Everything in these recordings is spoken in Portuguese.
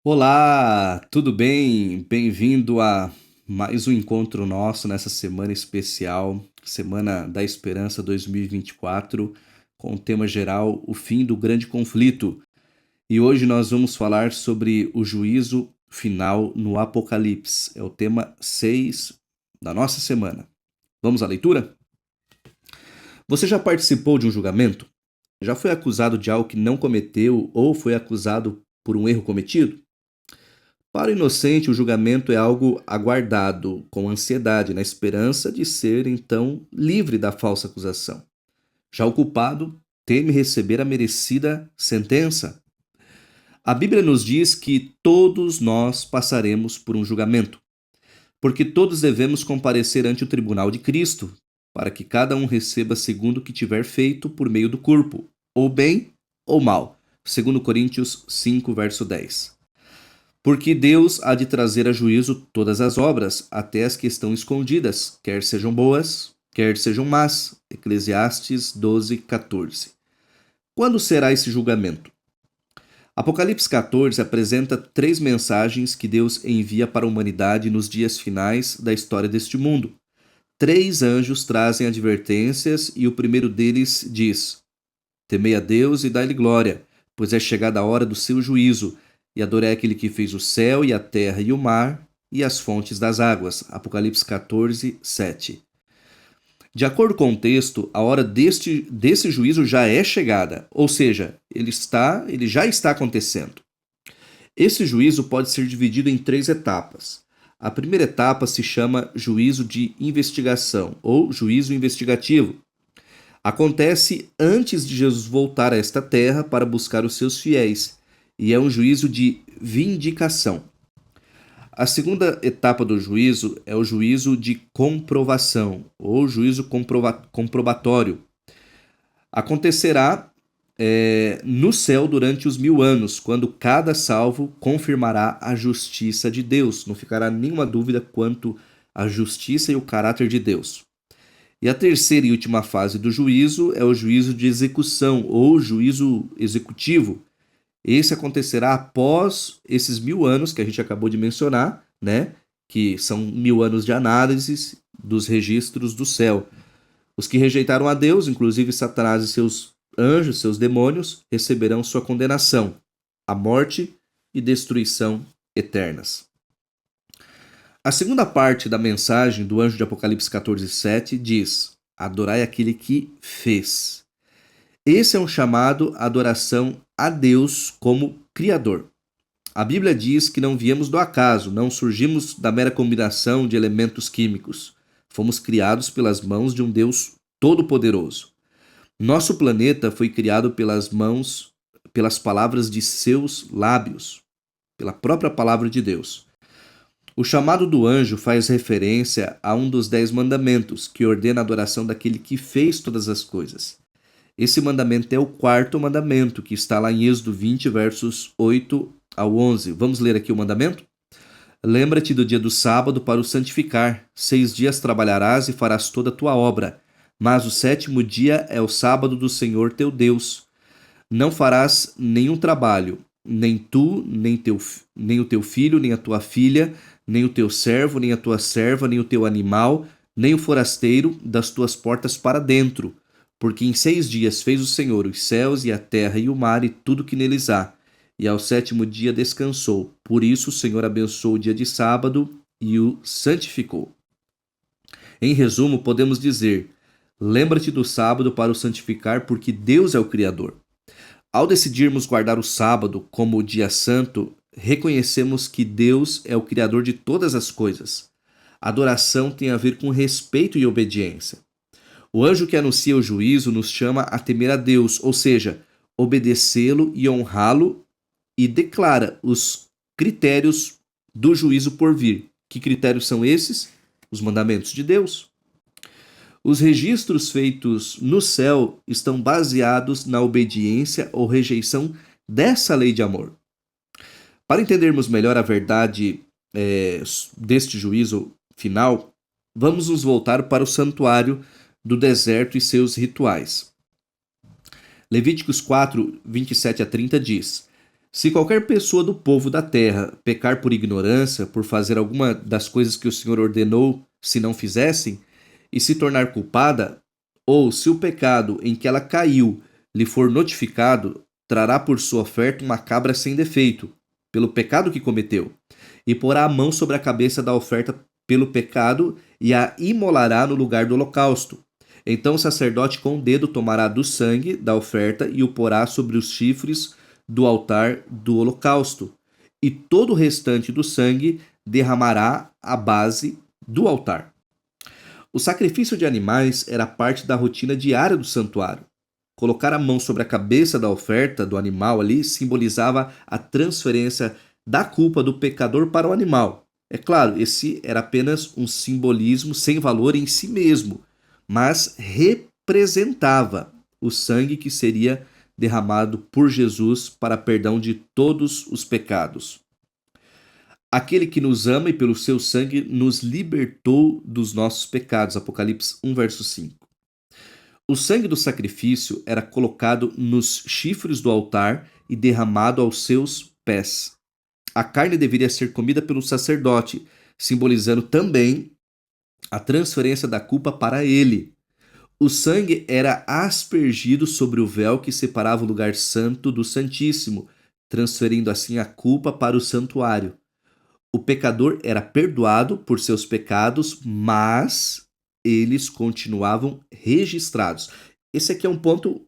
Olá, tudo bem? Bem-vindo a mais um encontro nosso nessa semana especial, Semana da Esperança 2024, com o tema geral O Fim do Grande Conflito. E hoje nós vamos falar sobre o juízo final no Apocalipse. É o tema 6 da nossa semana. Vamos à leitura? Você já participou de um julgamento? Já foi acusado de algo que não cometeu ou foi acusado por um erro cometido? Para o inocente, o julgamento é algo aguardado com ansiedade, na esperança de ser, então, livre da falsa acusação. Já o culpado teme receber a merecida sentença. A Bíblia nos diz que todos nós passaremos por um julgamento, porque todos devemos comparecer ante o tribunal de Cristo, para que cada um receba segundo o que tiver feito por meio do corpo, ou bem ou mal. Segundo Coríntios 5, verso 10. Porque Deus há de trazer a juízo todas as obras, até as que estão escondidas, quer sejam boas, quer sejam más. Eclesiastes 12, 14. Quando será esse julgamento? Apocalipse 14 apresenta três mensagens que Deus envia para a humanidade nos dias finais da história deste mundo. Três anjos trazem advertências e o primeiro deles diz: Temei a Deus e dai-lhe glória, pois é chegada a hora do seu juízo, e adorei aquele que fez o céu e a terra e o mar e as fontes das águas. Apocalipse 14, 7. De acordo com o texto, a hora desse juízo já é chegada, ou seja, ele já está acontecendo. Esse juízo pode ser dividido em três etapas. A primeira etapa se chama juízo de investigação ou juízo investigativo. Acontece antes de Jesus voltar a esta terra para buscar os seus fiéis, e é um juízo de vindicação. A segunda etapa do juízo é o juízo de comprovação, ou juízo comprobatório. Acontecerá no céu durante os 1000 anos, quando cada salvo confirmará a justiça de Deus. Não ficará nenhuma dúvida quanto à justiça e o caráter de Deus. E a terceira e última fase do juízo é o juízo de execução ou juízo executivo. Esse acontecerá após esses 1000 anos que a gente acabou de mencionar, né? Que são 1000 anos de análise dos registros do céu. Os que rejeitaram a Deus, inclusive Satanás e seus anjos, seus demônios, receberão sua condenação, a morte e destruição eternas. A segunda parte da mensagem do anjo de Apocalipse 14, 7 diz: Adorai aquele que fez. Esse é um chamado à adoração a Deus como Criador. A Bíblia diz que não viemos do acaso, não surgimos da mera combinação de elementos químicos. Fomos criados pelas mãos de um Deus todo-poderoso. Nosso planeta foi criado pelas palavras de seus lábios, pela própria palavra de Deus. O chamado do anjo faz referência a um dos 10 mandamentos, que ordena a adoração daquele que fez todas as coisas. Esse mandamento é o quarto mandamento, que está lá em Êxodo 20, versos 8 ao 11. Vamos ler aqui o mandamento? Lembra-te do dia do sábado para o santificar. 6 dias trabalharás e farás toda a tua obra. Mas o sétimo dia é o sábado do Senhor teu Deus. Não farás nenhum trabalho, nem tu, nem o teu filho, nem a tua filha, nem o teu servo, nem a tua serva, nem o teu animal, nem o forasteiro das tuas portas para dentro. Porque em 6 dias fez o Senhor os céus e a terra e o mar e tudo que neles há. E ao sétimo dia descansou. Por isso o Senhor abençoou o dia de sábado e o santificou. Em resumo, podemos dizer: lembra-te do sábado para o santificar, porque Deus é o Criador. Ao decidirmos guardar o sábado como o dia santo, reconhecemos que Deus é o Criador de todas as coisas. A adoração tem a ver com respeito e obediência. O anjo que anuncia o juízo nos chama a temer a Deus, ou seja, obedecê-lo e honrá-lo, e declara os critérios do juízo por vir. Que critérios são esses? Os mandamentos de Deus. Os registros feitos no céu estão baseados na obediência ou rejeição dessa lei de amor. Para entendermos melhor a verdade deste juízo final, vamos nos voltar para o santuário do deserto e seus rituais. Levíticos 4, 27 a 30 diz: Se qualquer pessoa do povo da terra pecar por ignorância, por fazer alguma das coisas que o Senhor ordenou se não fizessem, e se tornar culpada, ou se o pecado em que ela caiu lhe for notificado, trará por sua oferta uma cabra sem defeito, pelo pecado que cometeu, e porá a mão sobre a cabeça da oferta pelo pecado e a imolará no lugar do holocausto. Então o sacerdote com o dedo tomará do sangue da oferta e o porá sobre os chifres do altar do holocausto, e todo o restante do sangue derramará à base do altar. O sacrifício de animais era parte da rotina diária do santuário. Colocar a mão sobre a cabeça da oferta do animal ali simbolizava a transferência da culpa do pecador para o animal. É claro, esse era apenas um simbolismo sem valor em si mesmo, mas representava o sangue que seria derramado por Jesus para perdão de todos os pecados. Aquele que nos ama e pelo seu sangue nos libertou dos nossos pecados. Apocalipse 1, verso 5. O sangue do sacrifício era colocado nos chifres do altar e derramado aos seus pés. A carne deveria ser comida pelo sacerdote, simbolizando também a transferência da culpa para ele. O sangue era aspergido sobre o véu que separava o lugar santo do Santíssimo, transferindo assim a culpa para o santuário. O pecador era perdoado por seus pecados, mas eles continuavam registrados. Esse aqui é um ponto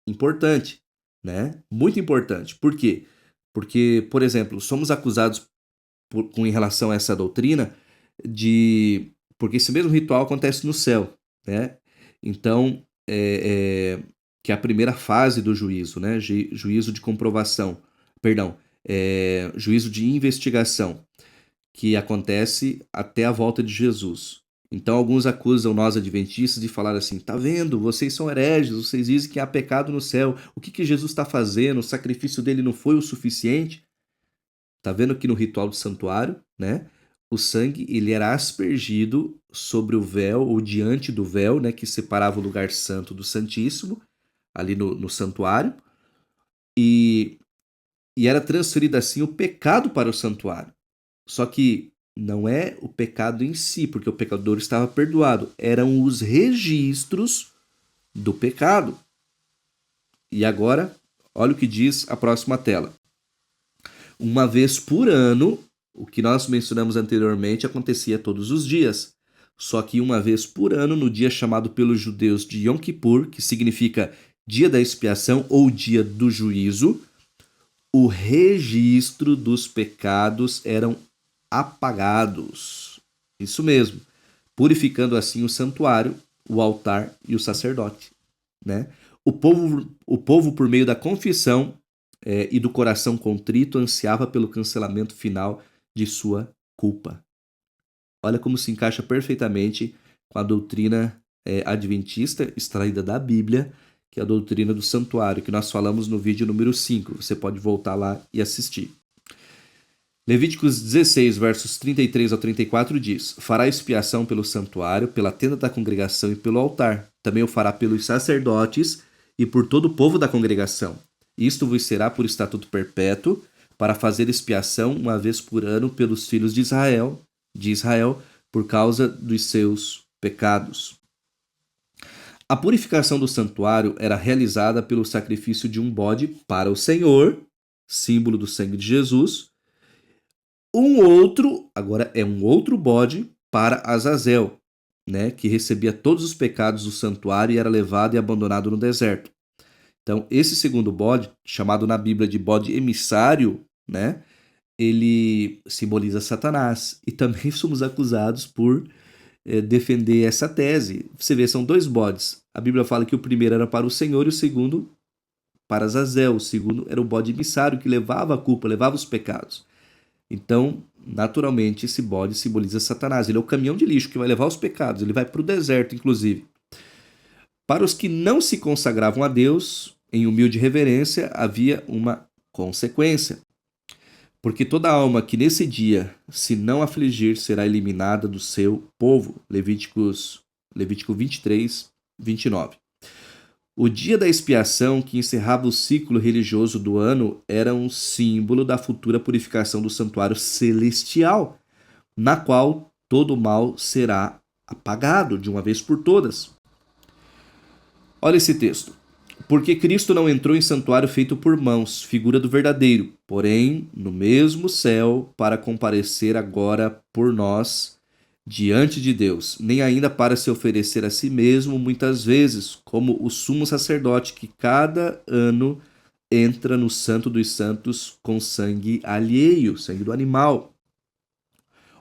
importante, né? Muito importante. Por quê? Porque, por exemplo, somos acusados em relação a essa doutrina de... Porque esse mesmo ritual acontece no céu, né? Então, que é a primeira fase do juízo, né? Juízo de comprovação, perdão, juízo de investigação, que acontece até a volta de Jesus. Então, alguns acusam nós adventistas de falar assim: tá vendo, vocês são hereges, vocês dizem que há pecado no céu, o que Jesus está fazendo? O sacrifício dele não foi o suficiente? Tá vendo que no ritual do santuário, né? O sangue ele era aspergido sobre o véu ou diante do véu, né, que separava o lugar santo do Santíssimo, ali no santuário, e era transferido assim o pecado para o santuário. Só que não é o pecado em si, porque o pecador estava perdoado, eram os registros do pecado. E agora, olha o que diz a próxima tela. Uma vez por ano, o que nós mencionamos anteriormente acontecia todos os dias. Só que uma vez por ano, no dia chamado pelos judeus de Yom Kippur, que significa dia da expiação ou dia do juízo, o registro dos pecados eram apagados. Isso mesmo, purificando assim o santuário, o altar e o sacerdote, né? O povo por meio da confissão e do coração contrito, ansiava pelo cancelamento final de sua culpa. Olha como se encaixa perfeitamente com a doutrina adventista, extraída da Bíblia, que é a doutrina do santuário, que nós falamos no vídeo número 5. Você pode voltar lá e assistir. Levíticos 16, versos 33 ao 34 diz: fará expiação pelo santuário, pela tenda da congregação e pelo altar. Também o fará pelos sacerdotes e por todo o povo da congregação. Isto vos será por estatuto perpétuo, para fazer expiação uma vez por ano pelos filhos de Israel, por causa dos seus pecados. A purificação do santuário era realizada pelo sacrifício de um bode para o Senhor, símbolo do sangue de Jesus. Agora é um outro bode para Azazel, né, que recebia todos os pecados do santuário e era levado e abandonado no deserto. Então, esse segundo bode, chamado na Bíblia de bode emissário, né, ele simboliza Satanás. E também somos acusados por defender essa tese. Você vê, são dois bodes. A Bíblia fala que o primeiro era para o Senhor e o segundo para Azazel. O segundo era o bode emissário que levava a culpa, levava os pecados. Então, naturalmente, esse bode simboliza Satanás. Ele é o caminhão de lixo que vai levar os pecados. Ele vai para o deserto, inclusive. Para os que não se consagravam a Deus, em humilde reverência, havia uma consequência. Porque toda alma que nesse dia se não afligir será eliminada do seu povo. Levítico 23, 29. O dia da expiação, que encerrava o ciclo religioso do ano, era um símbolo da futura purificação do santuário celestial, na qual todo o mal será apagado de uma vez por todas. Olha esse texto. Porque Cristo não entrou em santuário feito por mãos, figura do verdadeiro, porém no mesmo céu, para comparecer agora por nós diante de Deus, nem ainda para se oferecer a si mesmo muitas vezes, como o sumo sacerdote que cada ano entra no Santo dos Santos com sangue alheio, sangue do animal.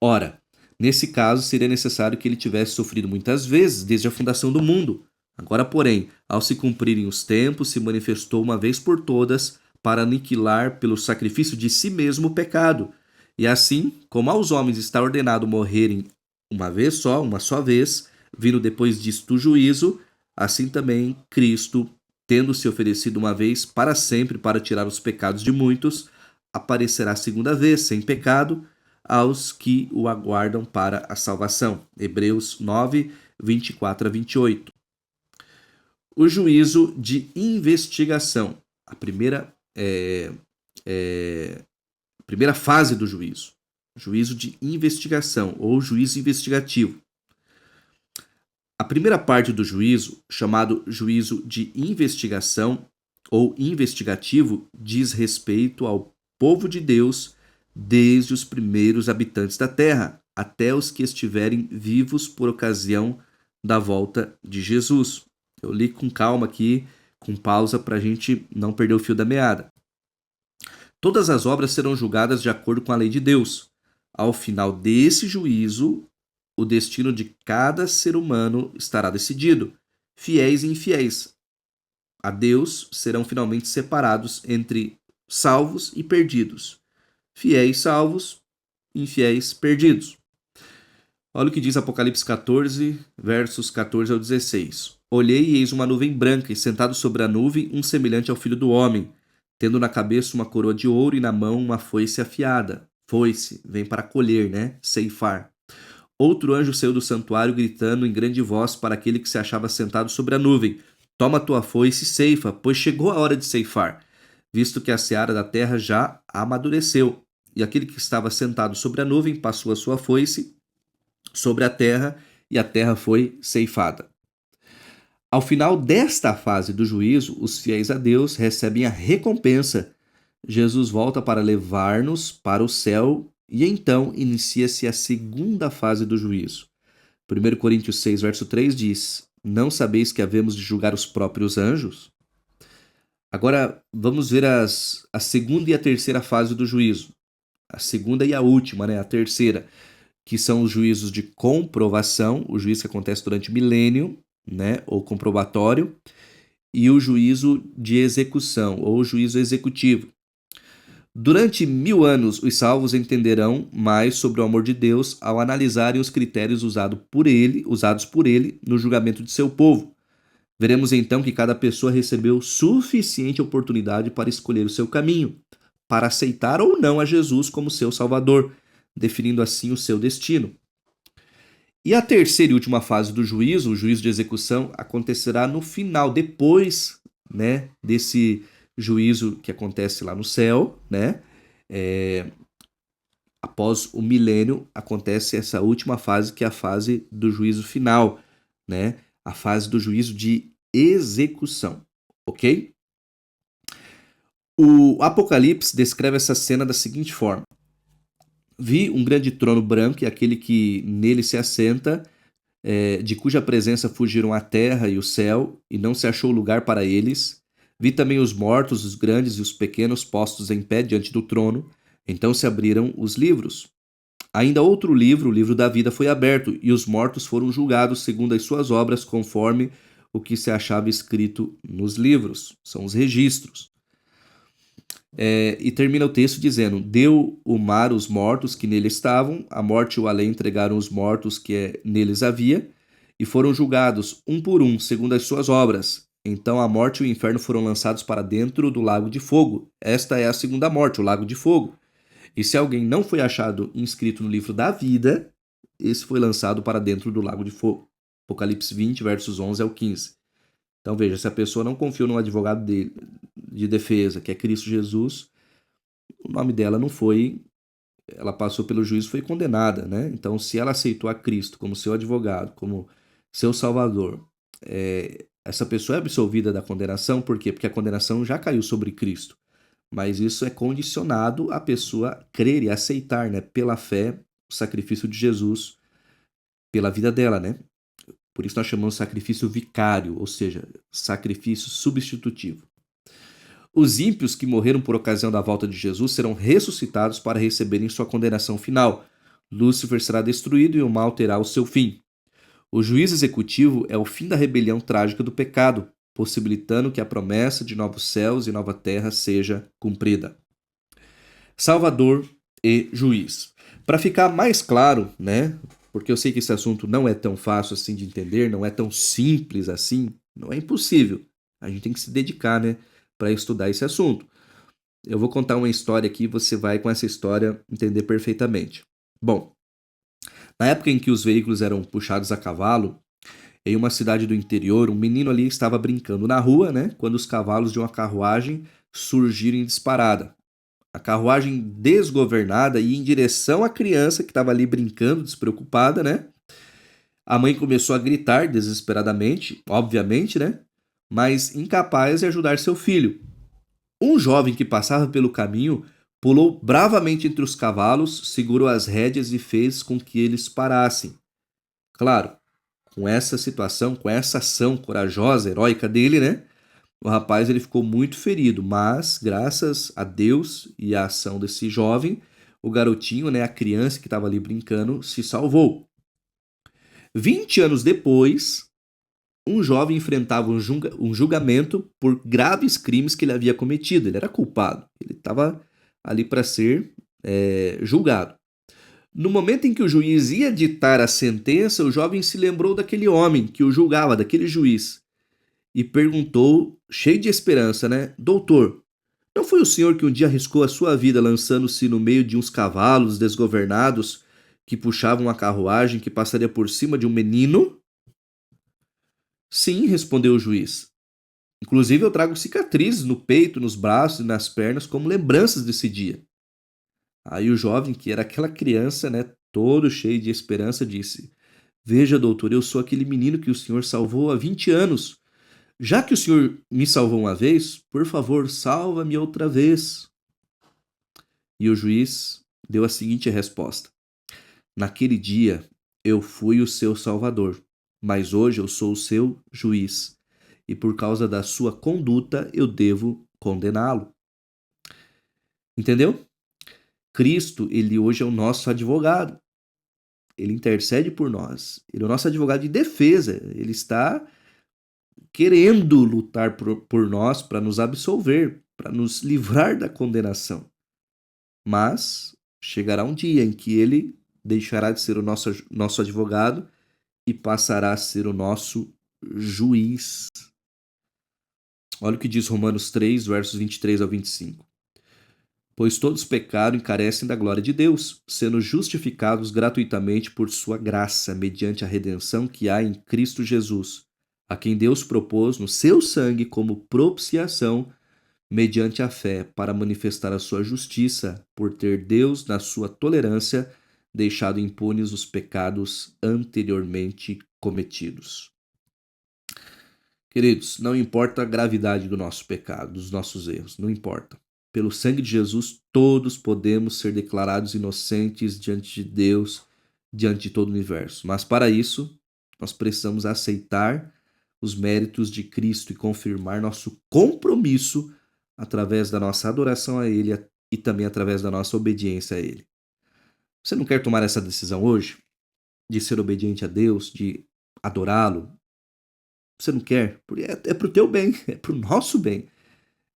Ora, nesse caso seria necessário que ele tivesse sofrido muitas vezes desde a fundação do mundo. Agora, porém, ao se cumprirem os tempos, se manifestou uma vez por todas para aniquilar pelo sacrifício de si mesmo o pecado. E assim, como aos homens está ordenado morrerem uma vez só, uma só vez, vindo depois disto o juízo, assim também Cristo, tendo se oferecido uma vez para sempre para tirar os pecados de muitos, aparecerá segunda vez, sem pecado, aos que o aguardam para a salvação. Hebreus 9, 24 a 28. O juízo de investigação, a primeira fase do juízo. Juízo de investigação ou juízo investigativo. A primeira parte do juízo, chamado juízo de investigação ou investigativo, diz respeito ao povo de Deus desde os primeiros habitantes da terra até os que estiverem vivos por ocasião da volta de Jesus. Eu li com calma aqui, com pausa, para a gente não perder o fio da meada. Todas as obras serão julgadas de acordo com a lei de Deus. Ao final desse juízo, o destino de cada ser humano estará decidido. Fiéis e infiéis a Deus serão finalmente separados entre salvos e perdidos. Fiéis salvos, infiéis perdidos. Olha o que diz Apocalipse 14, versos 14 ao 16. Olhei e eis uma nuvem branca, e sentado sobre a nuvem, um semelhante ao Filho do Homem, tendo na cabeça uma coroa de ouro e na mão uma foice afiada. Foice, vem para colher, né? Ceifar. Outro anjo saiu do santuário, gritando em grande voz para aquele que se achava sentado sobre a nuvem: Toma tua foice e ceifa, pois chegou a hora de ceifar, visto que a seara da terra já amadureceu. E aquele que estava sentado sobre a nuvem passou a sua foice sobre a terra, e a terra foi ceifada. Ao final desta fase do juízo, os fiéis a Deus recebem a recompensa. Jesus volta para levar-nos para o céu e então inicia-se a segunda fase do juízo. 1 Coríntios 6, verso 3 diz: Não sabeis que havemos de julgar os próprios anjos? Agora vamos ver a segunda e a terceira fase do juízo. A segunda e a última, né? A terceira, que são os juízos de comprovação, o juízo que acontece durante o milênio, né? Ou comprobatório, e o juízo de execução, ou juízo executivo. Durante 1000 anos, os salvos entenderão mais sobre o amor de Deus ao analisarem os critérios usados por ele no julgamento de seu povo. Veremos então que cada pessoa recebeu suficiente oportunidade para escolher o seu caminho, para aceitar ou não a Jesus como seu Salvador, definindo assim o seu destino. E a terceira e última fase do juízo, o juízo de execução, acontecerá no final, depois, né, desse juízo que acontece lá no céu, né? Após o milênio, acontece essa última fase, que é a fase do juízo final, né? A fase do juízo de execução, ok? O Apocalipse descreve essa cena da seguinte forma: Vi um grande trono branco e aquele que nele se assenta, de cuja presença fugiram a terra e o céu, e não se achou lugar para eles. Vi também os mortos, os grandes e os pequenos, postos em pé diante do trono. Então se abriram os livros. Ainda outro livro, o livro da vida, foi aberto, e os mortos foram julgados segundo as suas obras, conforme o que se achava escrito nos livros. São os registros. E termina o texto dizendo: Deu o mar os mortos que nele estavam, a morte e o além entregaram os mortos que neles havia, e foram julgados, um por um, segundo as suas obras. Então a morte e o inferno foram lançados para dentro do lago de fogo. Esta é a segunda morte, o lago de fogo. E se alguém não foi achado inscrito no livro da vida, esse foi lançado para dentro do lago de fogo. Apocalipse 20, versos 11 ao 15. Então veja, se a pessoa não confiou no advogado de defesa, que é Cristo Jesus, o nome dela não foi, ela passou pelo juízo, foi condenada, né? Então, se ela aceitou a Cristo como seu advogado, como seu salvador, essa pessoa é absolvida da condenação. Por quê? Porque a condenação já caiu sobre Cristo. Mas isso é condicionado à pessoa crer e aceitar, né? Pela fé, o sacrifício de Jesus pela vida dela, né? Por isso nós chamamos de sacrifício vicário, ou seja, sacrifício substitutivo. Os ímpios que morreram por ocasião da volta de Jesus serão ressuscitados para receberem sua condenação final. Lúcifer será destruído e o mal terá o seu fim. O juízo executivo é o fim da rebelião trágica do pecado, possibilitando que a promessa de novos céus e nova terra seja cumprida. Salvador e juiz. Para ficar mais claro, né? Porque eu sei que esse assunto não é tão fácil assim de entender, não é tão simples assim, não é impossível. A gente tem que se dedicar, né, para estudar esse assunto. Eu vou contar uma história aqui, você vai com essa história entender perfeitamente. Bom, na época em que os veículos eram puxados a cavalo, em uma cidade do interior, um menino ali estava brincando na rua, né, quando os cavalos de uma carruagem surgiram em disparada. A carruagem desgovernada ia em direção à criança que estava ali brincando, despreocupada, né? A mãe começou a gritar desesperadamente, obviamente, né? Mas incapaz de ajudar seu filho. Um jovem que passava pelo caminho pulou bravamente entre os cavalos, segurou as rédeas e fez com que eles parassem. Claro, com essa situação, com essa ação corajosa, heróica dele, né? O rapaz ele ficou muito ferido, mas graças a Deus e à ação desse jovem, o garotinho, né, a criança que estava ali brincando, se salvou. 20 anos depois, um jovem enfrentava um julgamento por graves crimes que ele havia cometido. Ele era culpado, ele estava ali para ser julgado. No momento em que o juiz ia ditar a sentença, o jovem se lembrou daquele homem que o julgava, daquele juiz, e perguntou, cheio de esperança, né? Doutor, não foi o senhor que um dia arriscou a sua vida lançando-se no meio de uns cavalos desgovernados que puxavam uma carruagem que passaria por cima de um menino? Sim, respondeu o juiz. Inclusive eu trago cicatrizes no peito, nos braços e nas pernas como lembranças desse dia. Aí o jovem, que era aquela criança, né, todo cheio de esperança, disse: Veja, doutor, eu sou aquele menino que o senhor salvou há 20 anos. Já que o senhor me salvou uma vez, por favor, salva-me outra vez. E o juiz deu a seguinte resposta: Naquele dia eu fui o seu salvador, mas hoje eu sou o seu juiz, e por causa da sua conduta eu devo condená-lo. Entendeu? Cristo, ele hoje é o nosso advogado. Ele intercede por nós. Ele é o nosso advogado de defesa. Ele está querendo lutar por nós para nos absolver, para nos livrar da condenação. Mas chegará um dia em que ele deixará de ser o nosso advogado e passará a ser o nosso juiz. Olha o que diz Romanos 3, versos 23 ao 25. Pois todos pecaram e carecem da glória de Deus, sendo justificados gratuitamente por sua graça, mediante a redenção que há em Cristo Jesus, a quem Deus propôs no seu sangue como propiciação mediante a fé, para manifestar a sua justiça, por ter Deus, na sua tolerância, deixado impunes os pecados anteriormente cometidos. Queridos, não importa a gravidade do nosso pecado, dos nossos erros, não importa. Pelo sangue de Jesus, todos podemos ser declarados inocentes diante de Deus, diante de todo o universo. Mas para isso, nós precisamos aceitar os méritos de Cristo e confirmar nosso compromisso através da nossa adoração a Ele e também através da nossa obediência a Ele. Você não quer tomar essa decisão hoje? De ser obediente a Deus, de adorá-lo? Você não quer? Porque é para o teu bem, é para o nosso bem.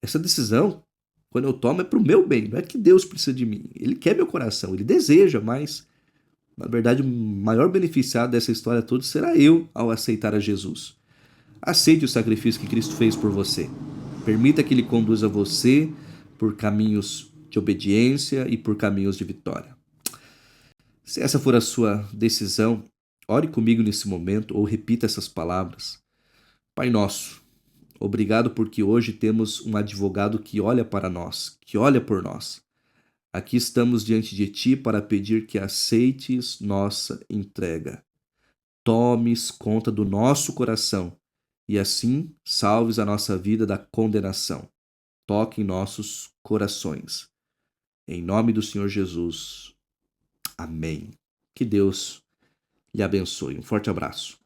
Essa decisão, quando eu tomo, é para o meu bem. Não é que Deus precisa de mim. Ele quer meu coração, Ele deseja, mas na verdade o maior beneficiado dessa história toda será eu ao aceitar a Jesus. Aceite o sacrifício que Cristo fez por você. Permita que Ele conduza você por caminhos de obediência e por caminhos de vitória. Se essa for a sua decisão, ore comigo nesse momento ou repita essas palavras. Pai nosso, Obrigado porque hoje temos um advogado que olha para nós, que olha por nós. Aqui estamos diante de Ti para pedir que aceites nossa entrega. Tomes conta do nosso coração e assim salves a nossa vida da condenação. Toque em nossos corações. Em nome do Senhor Jesus. Amém. Que Deus lhe abençoe. Um forte abraço.